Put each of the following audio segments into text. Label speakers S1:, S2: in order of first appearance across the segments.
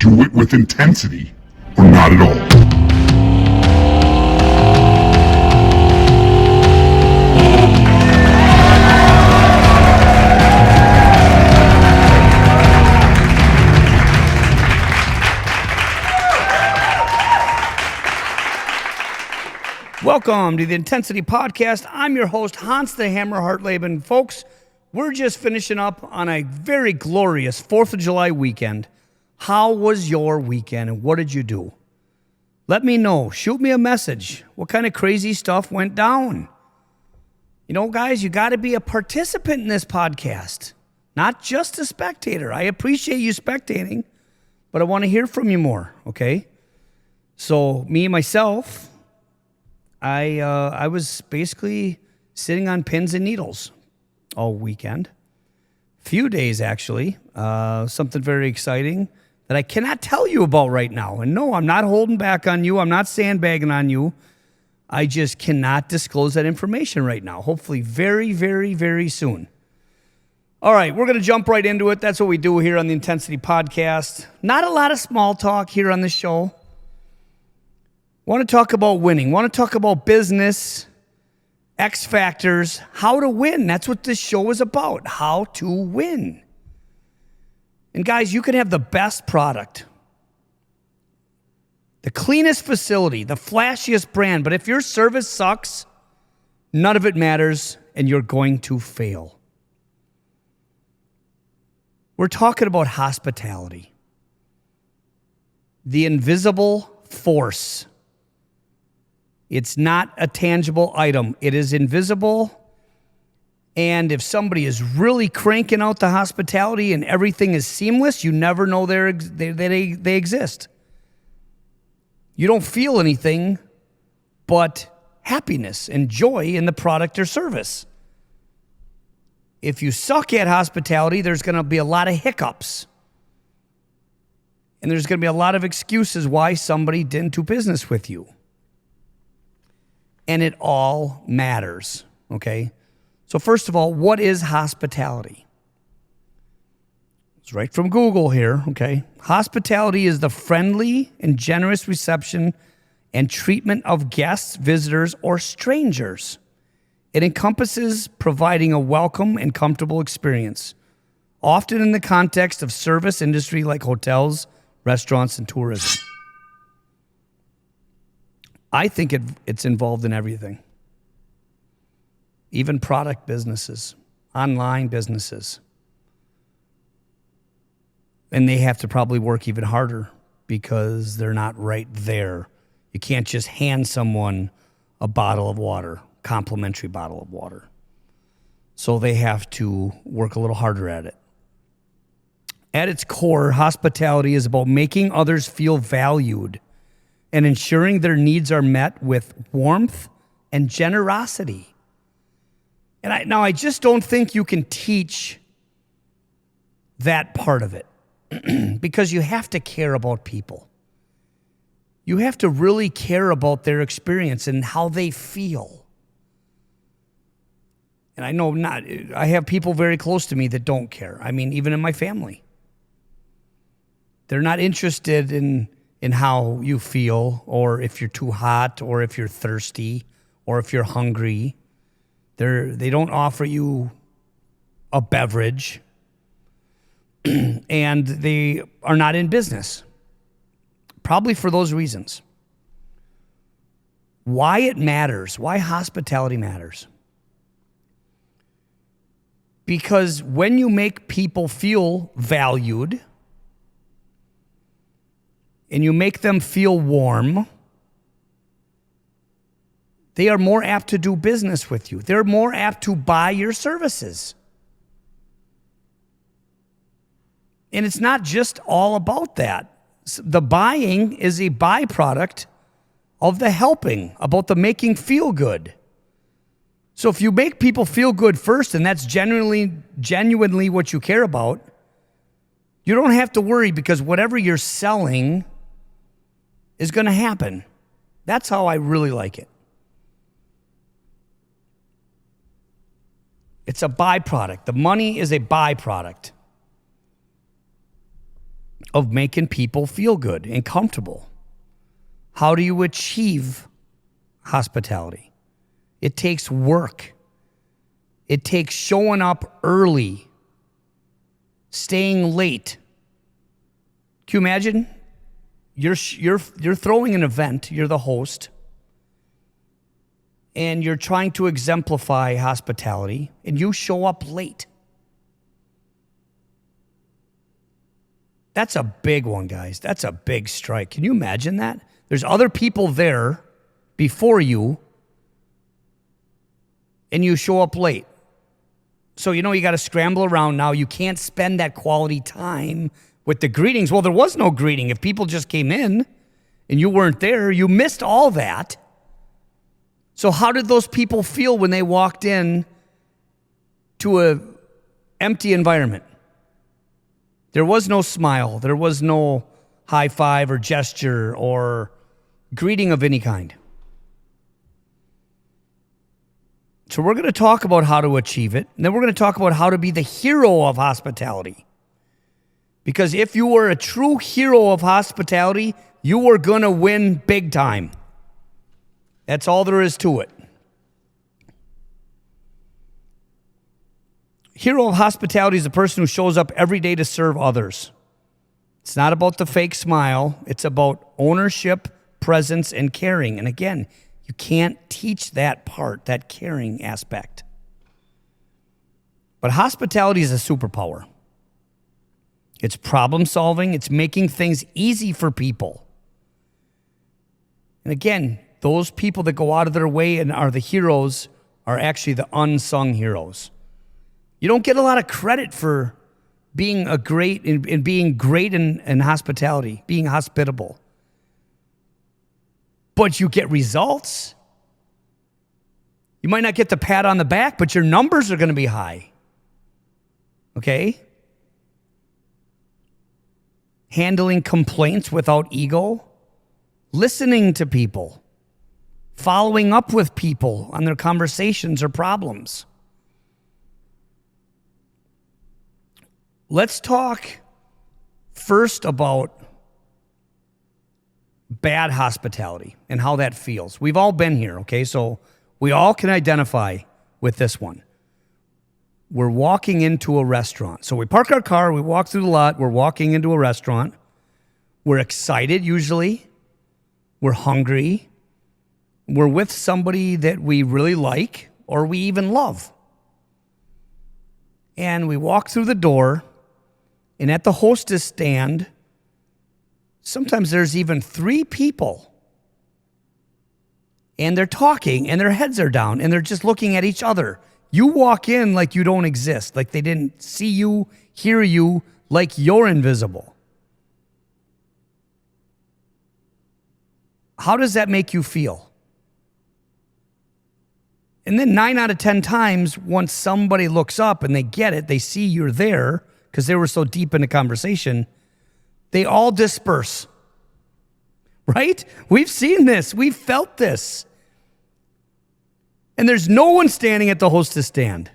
S1: do it with intensity or not at all.
S2: Welcome to the Intensity Podcast. I'm your host, Hans the Hammer Hartleben. Folks, we're just finishing up on a very glorious 4th of July weekend. How was your weekend and what did you do? Let me know. Shoot me a message. What kind of crazy stuff went down? You know, guys, you got to be a participant in this podcast, not just a spectator. I appreciate you spectating, but I want to hear from you more, okay? So me, myself, I was basically sitting on pins and needles all weekend. Few days, actually. Something very exciting that I cannot tell you about right now. And no, I'm not holding back on you. I'm not sandbagging on you. I just cannot disclose that information right now. Hopefully very, very, very soon. All right, we're going to jump right into it. That's what we do here on the Intensity Podcast. Not a lot of small talk here on the show. Want to talk about winning. Want to talk about business, X factors, how to win. That's what this show is about, how to win. And guys, you can have the best product, the cleanest facility, the flashiest brand, but if your service sucks, none of it matters and you're going to fail. We're talking about hospitality, the invisible force. It's not a tangible item. It is invisible. And if somebody is really cranking out the hospitality and everything is seamless, you never know they exist. You don't feel anything but happiness and joy in the product or service. If you suck at hospitality, there's going to be a lot of hiccups. And there's going to be a lot of excuses why somebody didn't do business with you. And it all matters, okay? So first of all, what is hospitality? It's right from Google here, okay? Hospitality is the friendly and generous reception and treatment of guests, visitors, or strangers. It encompasses providing a welcome and comfortable experience, often in the context of service industry like hotels, restaurants, and tourism. I think it's involved in everything, even product businesses, online businesses. And they have to probably work even harder because they're not right there. You can't just hand someone a bottle of water, complimentary bottle of water. So they have to work a little harder at it. At its core, hospitality is about making others feel valued and ensuring their needs are met with warmth and generosity. And I just don't think you can teach that part of it because you have to care about people. You have to really care about their experience and how they feel. And I have people very close to me that don't care. I mean, even in my family. They're not interested in how you feel, or if you're too hot, or if you're thirsty, or if you're hungry. They don't offer you a beverage, and they are not in business. Probably for those reasons. Why it matters, why hospitality matters. Because when you make people feel valued, and you make them feel warm, they are more apt to do business with you. They're more apt to buy your services. And it's not just all about that. The buying is a byproduct of the helping, about the making feel good. So if you make people feel good first, and that's genuinely what you care about, you don't have to worry because whatever you're selling is going to happen. That's how I really like it. It's a byproduct. The money is a byproduct. of making people feel good and comfortable. How do you achieve hospitality? It takes work. It takes showing up early, staying late. Can you imagine? You're throwing an event, you're the host, and you're trying to exemplify hospitality, and you show up late. That's a big one, guys. That's a big strike. Can you imagine that? There's other people there before you, and you show up late. So you got to scramble around now. You can't spend that quality time with the greetings. Well, there was no greeting. If people just came in and you weren't there, you missed all that. So how did those people feel when they walked in to an empty environment? There was no smile. There was no high five or gesture or greeting of any kind. So we're going to talk about how to achieve it. And then we're going to talk about how to be the hero of hospitality. Because if you were a true hero of hospitality, you were going to win big time. That's all there is to it. Hero of hospitality is the person who shows up every day to serve others. It's not about the fake smile. It's about ownership, presence, and caring. And again, you can't teach that part, that caring aspect. But hospitality is a superpower. It's problem solving. It's making things easy for people. And again, those people that go out of their way and are the heroes are actually the unsung heroes. You don't get a lot of credit for being being great in hospitality, being hospitable. But you get results. You might not get the pat on the back, but your numbers are going to be high. Okay? Handling complaints without ego, listening to people, following up with people on their conversations or problems. Let's talk first about bad hospitality and how that feels. We've all been here, okay? So we all can identify with this one. We're walking into a restaurant. So we park our car, we walk through the lot, we're walking into a restaurant. We're excited usually. We're hungry. We're with somebody that we really like or we even love. And we walk through the door, and at the hostess stand, sometimes there's even 3 people. And they're talking, and their heads are down, and they're just looking at each other. You walk in like you don't exist, like they didn't see you, hear you, like you're invisible. How does that make you feel? And then 9 out of 10 times, once somebody looks up and they get it, they see you're there because they were so deep in the conversation, they all disperse. Right? We've seen this. We've felt this. And there's no one standing at the hostess stand.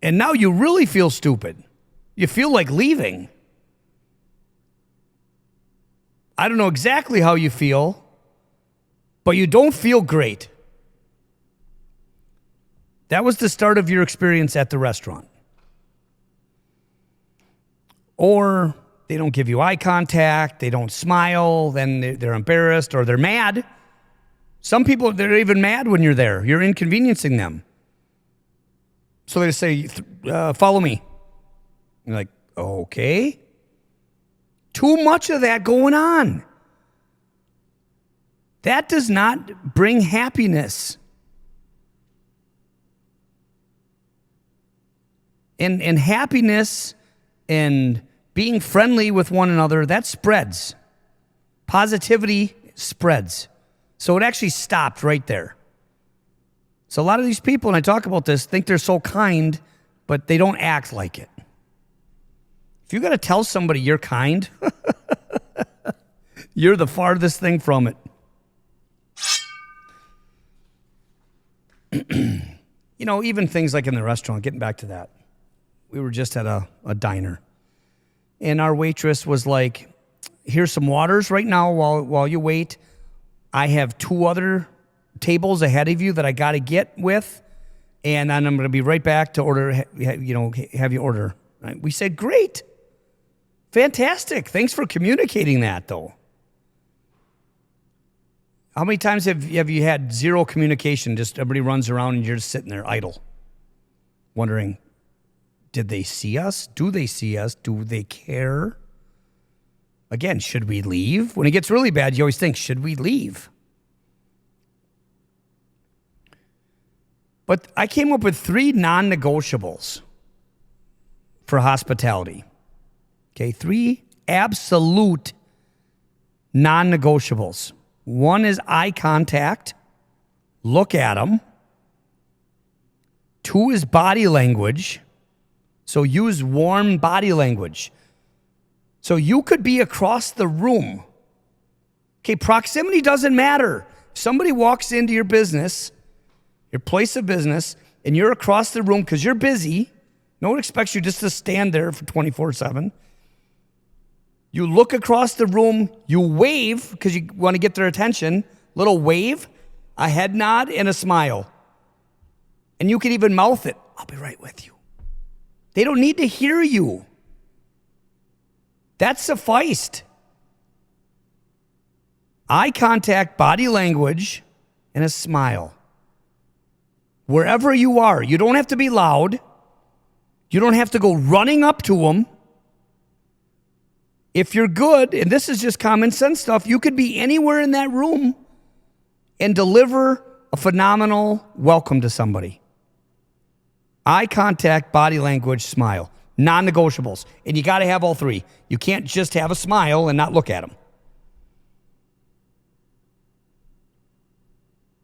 S2: And now you really feel stupid. You feel like leaving. I don't know exactly how you feel, but you don't feel great. That was the start of your experience at the restaurant. Or they don't give you eye contact, they don't smile, then they're embarrassed or they're mad. Some people, they're even mad when you're there. You're inconveniencing them. So they say, follow me. You're like, okay. Too much of that going on. That does not bring happiness. And happiness and being friendly with one another, that spreads. Positivity spreads. So it actually stopped right there. So a lot of these people, and I talk about this, think they're so kind, but they don't act like it. If you got to tell somebody you're kind, you're the farthest thing from it. Even things like in the restaurant, getting back to that. We were just at a diner. and our waitress was like, here's some waters right now while you wait. I have 2 other tables ahead of you that I got to get with, and then I'm going to be right back to order, have you order. Right? We said, great. Fantastic. Thanks for communicating that, though. How many times have you had zero communication? Just everybody runs around and you're just sitting there idle, wondering, did they see us? Do they see us? Do they care? Again, should we leave? When it gets really bad, you always think, should we leave? But I came up with 3 non-negotiables for hospitality. Okay, 3 absolute non-negotiables. 1 is eye contact. Look at them. 2 is body language. So use warm body language. So you could be across the room. Okay, proximity doesn't matter. If somebody walks into your business, your place of business, and you're across the room because you're busy, no one expects you just to stand there for 24/7. You look across the room, you wave because you want to get their attention, little wave, a head nod, and a smile. And you can even mouth it, I'll be right with you. They don't need to hear you. That sufficed. Eye contact, body language, and a smile. Wherever you are, you don't have to be loud. You don't have to go running up to them. If you're good, and this is just common sense stuff, you could be anywhere in that room and deliver a phenomenal welcome to somebody. Eye contact, body language, smile. Non-negotiables. And you got to have all 3. You can't just have a smile and not look at them.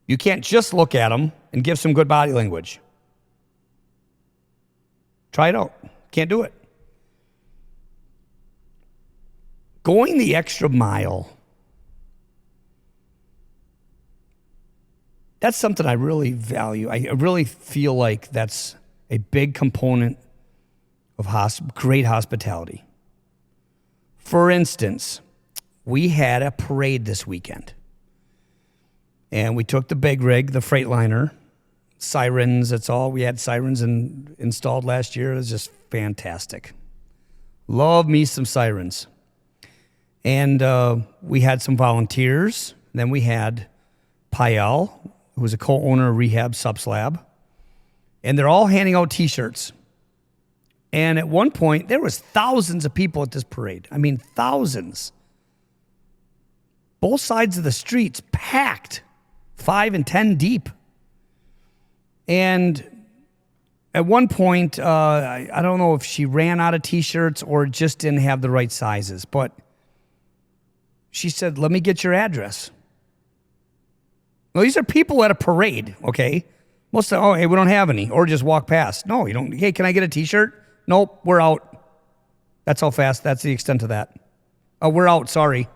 S2: You can't just look at them and give some good body language. Try it out. Can't do it. Going the extra mile. That's something I really value. I really feel like that's a big component of great hospitality. For instance, we had a parade this weekend. And we took the big rig, the Freightliner, sirens, that's all. We had sirens installed last year. It was just fantastic. Love me some sirens. And we had some volunteers. Then we had Pael, who was a co-owner of Rehab Subslab. And they're all handing out T-shirts. And at one point, there was thousands of people at this parade. I mean, thousands. Both sides of the streets packed, 5 and 10 deep. And at one point, I don't know if she ran out of T-shirts or just didn't have the right sizes, but she said, let me get your address. Well, these are people at a parade, okay? Most of them, hey, we don't have any, or just walk past. No, you don't. Hey, can I get a T-shirt? Nope, we're out. That's how fast. That's the extent of that. Oh, we're out, sorry.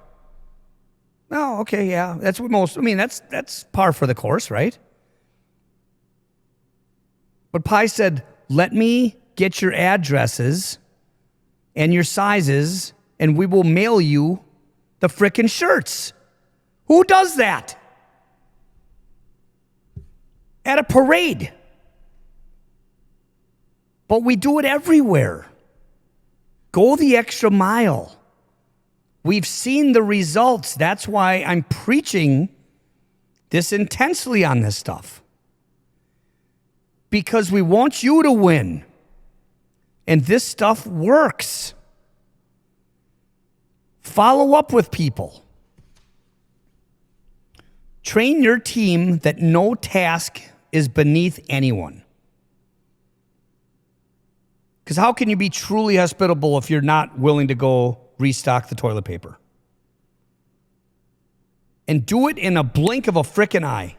S2: Oh, okay, yeah. That's what most, that's par for the course, right? But Pi said, let me get your addresses and your sizes, and we will mail you the frickin' shirts. Who does that? At a parade. But we do it everywhere. Go the extra mile. We've seen the results. That's why I'm preaching this intensely on this stuff. Because we want you to win. And this stuff works. Follow up with people. Train your team that no task is beneath anyone. Because how can you be truly hospitable if you're not willing to go restock the toilet paper? And do it in a blink of a frickin' eye.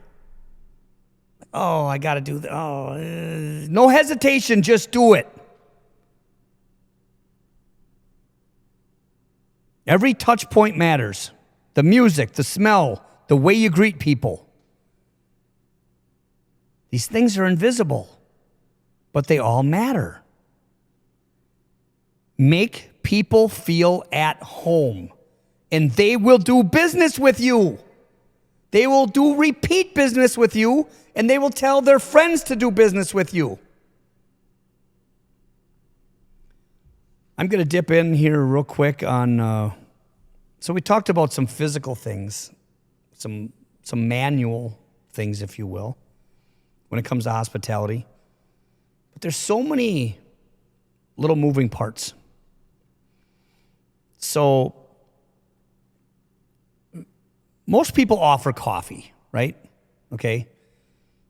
S2: Oh, I got to do that. Oh, no hesitation, just do it. Every touch point matters. The music, the smell, the way you greet people. These things are invisible, but they all matter. Make make people feel at home. And they will do business with you. They will do repeat business with you, and they will tell their friends to do business with you. I'm going to dip in here real quick on, so we talked about some physical things, some manual things, if you will, when it comes to hospitality. But there's so many little moving parts. So most people offer coffee, right? Okay.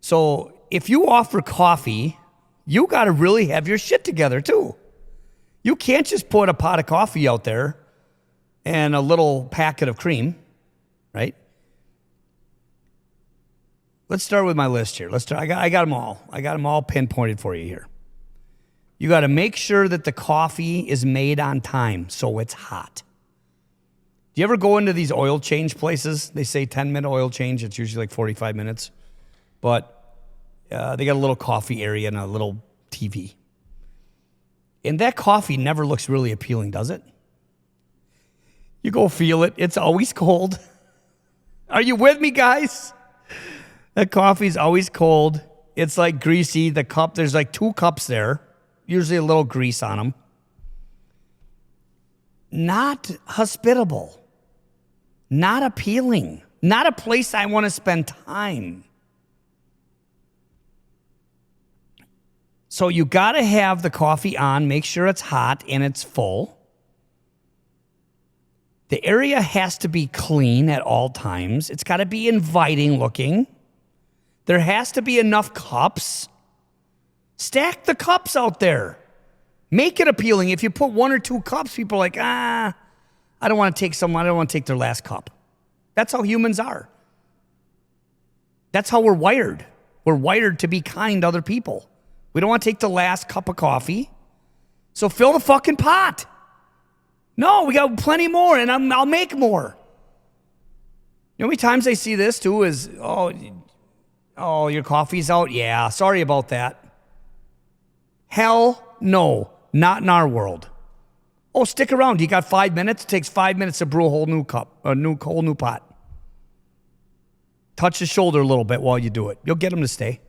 S2: So if you offer coffee, you got to really have your shit together too. You can't just put a pot of coffee out there and a little packet of cream, right? Let's start with my list here. I got them all. I got them all pinpointed for you here. You got to make sure that the coffee is made on time so it's hot. Do you ever go into these oil change places? They say 10-minute oil change. It's usually like 45 minutes. But they got a little coffee area and a little TV. And that coffee never looks really appealing, does it? You go feel it. It's always cold. Are you with me, guys? That coffee's always cold. It's like greasy. The cup, there's like 2 cups there. Usually a little grease on them. Not hospitable. Not appealing. Not a place I want to spend time. So you got to have the coffee on, make sure it's hot and it's full. The area has to be clean at all times. It's got to be inviting looking. There has to be enough cups. Stack the cups out there. Make it appealing. If you put 1 or 2 cups, people are like, I don't want to take their last cup. That's how humans are. That's how we're wired. We're wired to be kind to other people. We don't want to take the last cup of coffee. So fill the fucking pot. No, we got plenty more, and I'll make more. You know how many times I see this too is, oh, your coffee's out? Yeah, sorry about that. Hell no, not in our world. Oh, stick around. You got 5 minutes? It takes 5 minutes to brew a whole new cup, a whole new pot. Touch the shoulder a little bit while you do it. You'll get them to stay.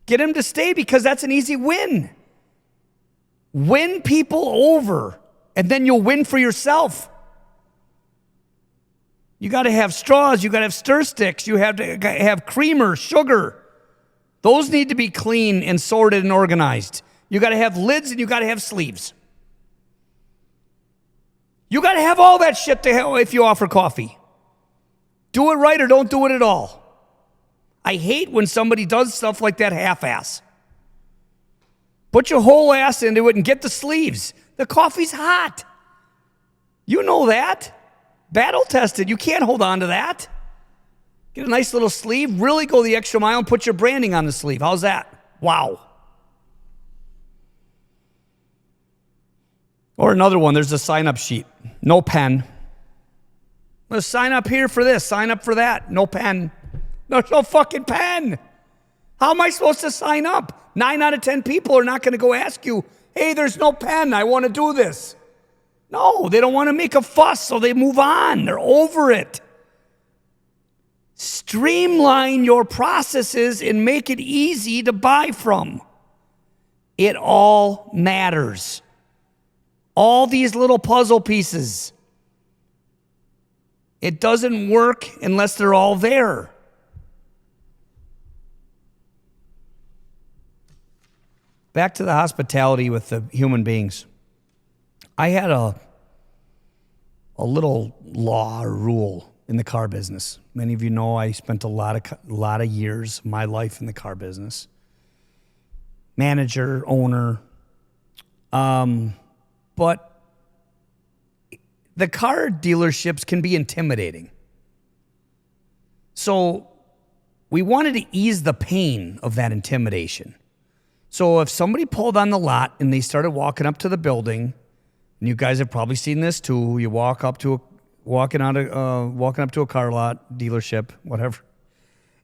S2: Get them to stay because that's an easy win. Win people over, and then you'll win for yourself. You got to have straws. You got to have stir sticks. You have to have creamer, sugar. Those need to be clean and sorted and organized. You got to have lids and you got to have sleeves. You got to have all that shit to hell if you offer coffee. Do it right or don't do it at all. I hate when somebody does stuff like that half-ass. Put your whole ass into it and get the sleeves. The coffee's hot. You know that. Battle tested. You can't hold on to that. Get a nice little sleeve. Really go the extra mile and put your branding on the sleeve. How's that? Wow. Or another one. There's a sign-up sheet. No pen. Let's sign up here for this. Sign up for that. No pen. There's no fucking pen. How am I supposed to sign up? 9 out of 10 people are not going to go ask you, hey, there's no pen. I want to do this. No, they don't want to make a fuss, so they move on. They're over it. Streamline your processes and make it easy to buy from. It all matters. All these little puzzle pieces. It doesn't work unless they're all there. Back to the hospitality with the human beings. I had a little law or rule in the car business. Many of you know I spent a lot of years of my life in the car business. Manager, owner. But the car dealerships can be intimidating. So we wanted to ease the pain of that intimidation. So if somebody pulled on the lot and they started walking up to the building, and you guys have probably seen this too, you walking up to a car lot, dealership, whatever,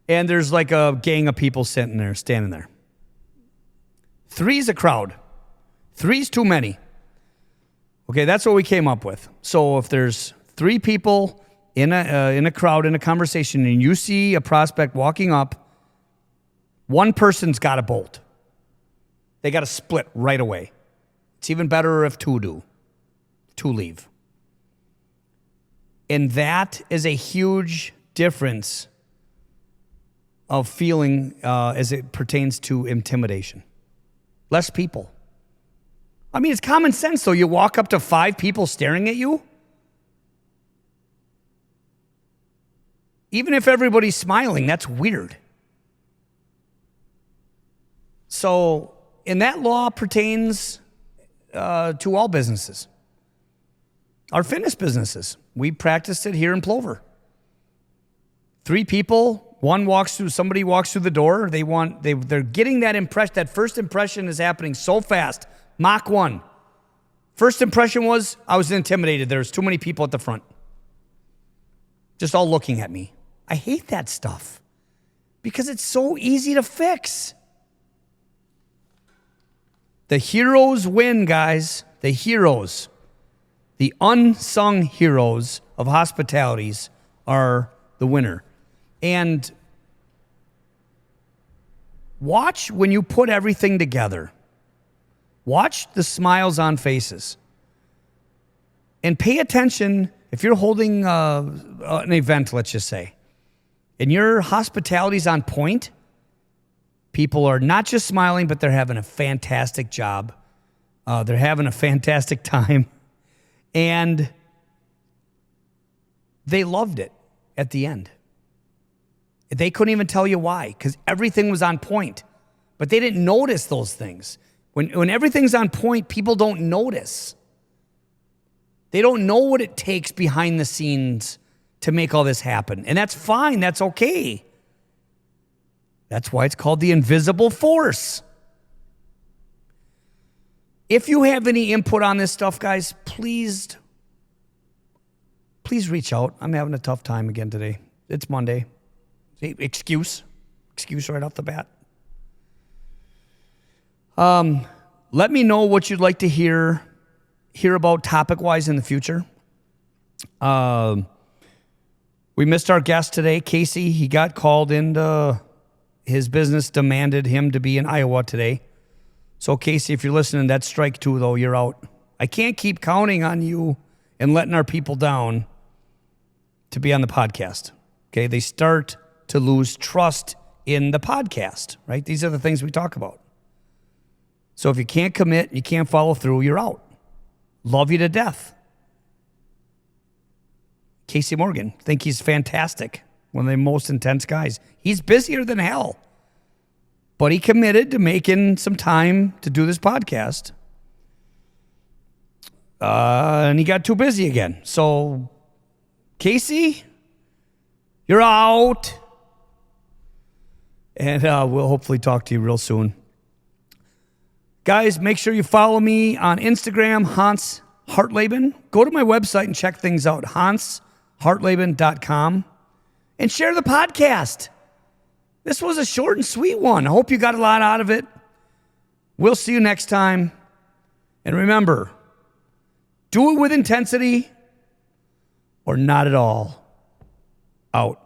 S2: and there's like a gang of people standing there. 3's a crowd. 3's too many. Okay, that's what we came up with. So if there's 3 people in a crowd, in a conversation, and you see a prospect walking up, one person's got to bolt. They got to split right away. It's even better if 2 do. 2 leave. And that is a huge difference of feeling as it pertains to intimidation. Less people. I mean, it's common sense, though. You walk up to 5 people staring at you. Even if everybody's smiling, that's weird. So, and that law pertains to all businesses. Our fitness businesses. We practiced it here in Plover. 3 people, somebody walks through the door. They're getting that impression. That first impression is happening so fast. Mach 1. First impression was, I was intimidated. There's too many people at the front. Just all looking at me. I hate that stuff because it's so easy to fix. The heroes win, guys. The heroes. The unsung heroes of hospitalities are the winner. And watch when you put everything together. Watch the smiles on faces. And pay attention if you're holding an event, let's just say, and your hospitality's on point. People are not just smiling, but they're having a fantastic job. They're having a fantastic time. And they loved it at the end. They couldn't even tell you why, because everything was on point. But they didn't notice those things. When everything's on point, people don't notice. They don't know what it takes behind the scenes to make all this happen. And that's fine. That's okay. That's why it's called the invisible force. If you have any input on this stuff, guys, please reach out. I'm having a tough time again today. It's Monday. See, excuse right off the bat. Let me know what you'd like to hear about topic-wise in the future. We missed our guest today, Casey. He got called into his business, demanded him to be in Iowa today. So, Casey, if you're listening, that's strike 2, though. You're out. I can't keep counting on you and letting our people down to be on the podcast. Okay? They start to lose trust in the podcast, right? These are the things we talk about. So if you can't commit, you can't follow through, you're out. Love you to death. Casey Morgan, think he's fantastic. One of the most intense guys. He's busier than hell. But he committed to making some time to do this podcast. And he got too busy again. So, Casey, you're out. And we'll hopefully talk to you real soon. Guys, make sure you follow me on Instagram, Hans Hartleben. Go to my website and check things out, hanshartleben.com. And share the podcast. This was a short and sweet one. I hope you got a lot out of it. We'll see you next time. And remember, do it with intensity or not at all. Out.